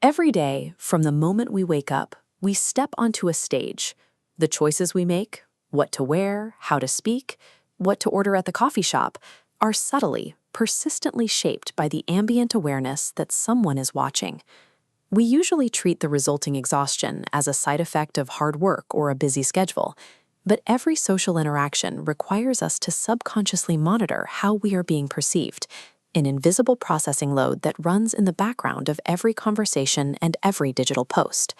Every day, from the moment we wake up, we step onto a stage. The choices we make, what to wear, how to speak, what to order at the coffee shop, are subtly, persistently shaped by the ambient awareness that someone is watching. We usually treat the resulting exhaustion as a side effect of hard work or a busy schedule, but every social interaction requires us to subconsciously monitor how we are being perceived, an invisible processing load that runs in the background of every conversation and every digital post.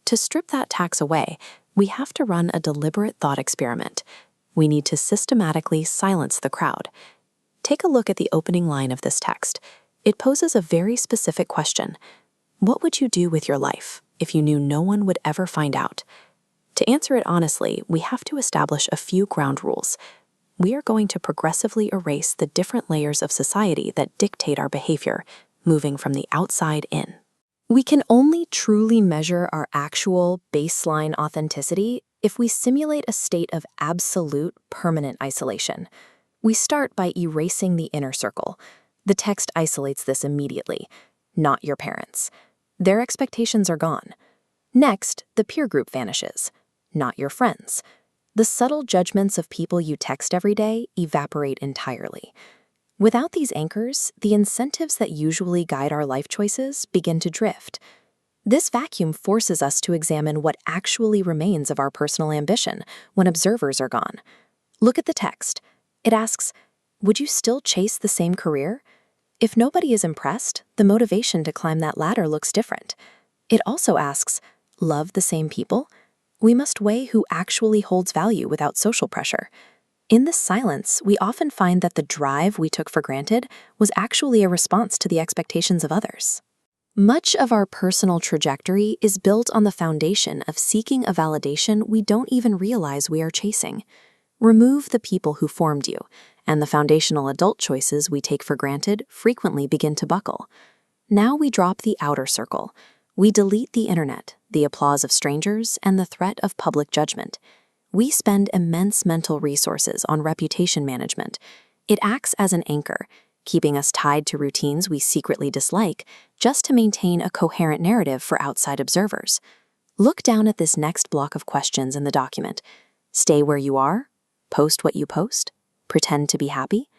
To strip that tax away, we have to run a deliberate thought experiment. We need to systematically silence the crowd. Take a look at the opening line of this text. It poses a very specific question. What would you do with your life if you knew no one would ever find out? To answer it honestly, we have to establish a few ground rules. We are going to progressively erase the different layers of society that dictate our behavior, moving from the outside in. We can only truly measure our actual baseline authenticity if we simulate a state of absolute, permanent isolation. We start by erasing the inner circle. The text isolates this immediately. Not your parents. Their expectations are gone. Next, the peer group vanishes. Not your friends. The subtle judgments of people you text every day evaporate entirely. Without these anchors, the incentives that usually guide our life choices begin to drift. This vacuum forces us to examine what actually remains of our personal ambition when observers are gone. Look at the text. It asks, would you still chase the same career? If nobody is impressed, the motivation to climb that ladder looks different. It also asks, love the same people? We must weigh who actually holds value without social pressure. In this silence, we often find that the drive we took for granted was actually a response to the expectations of others. Much of our personal trajectory is built on the foundation of seeking a validation we don't even realize we are chasing. Remove the people who formed you, and the foundational adult choices we take for granted frequently begin to buckle. Now we drop the outer circle. We delete the internet, the applause of strangers, and the threat of public judgment. We spend immense mental resources on reputation management. It acts as an anchor, keeping us tied to routines we secretly dislike just to maintain a coherent narrative for outside observers. Look down at this next block of questions in the document. Stay where you are? Post what you post? Pretend to be happy?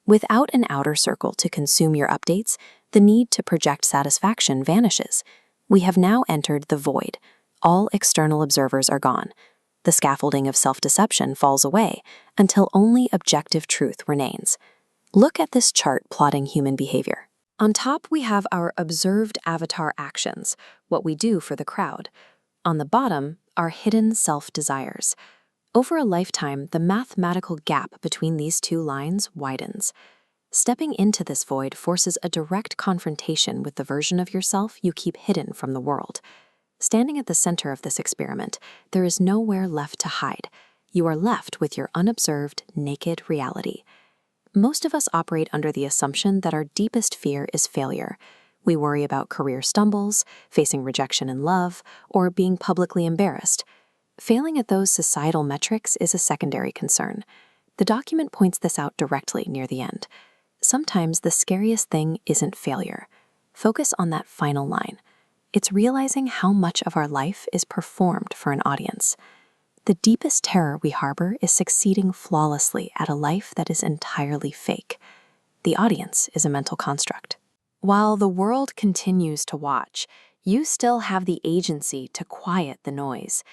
Without an outer circle to consume your updates, the need to project satisfaction vanishes. We have now entered the void. All external observers are gone. The scaffolding of self-deception falls away until only objective truth remains. Look at this chart plotting human behavior. On top, we have our observed avatar actions, what we do for the crowd. On the bottom, our hidden self-desires. Over a lifetime, the mathematical gap between these two lines widens. Stepping into this void forces a direct confrontation with the version of yourself you keep hidden from the world. Standing at the center of this experiment, there is nowhere left to hide. You are left with your unobserved, naked reality. Most of us operate under the assumption that our deepest fear is failure. We worry about career stumbles, facing rejection in love, or being publicly embarrassed. Failing at those societal metrics is a secondary concern. The document points this out directly near the end. Sometimes the scariest thing isn't failure. Focus on that final line. It's realizing how much of our life is performed for an audience. The deepest terror we harbor is succeeding flawlessly at a life that is entirely fake. The audience is a mental construct. While the world continues to watch, you still have the agency to quiet the noise.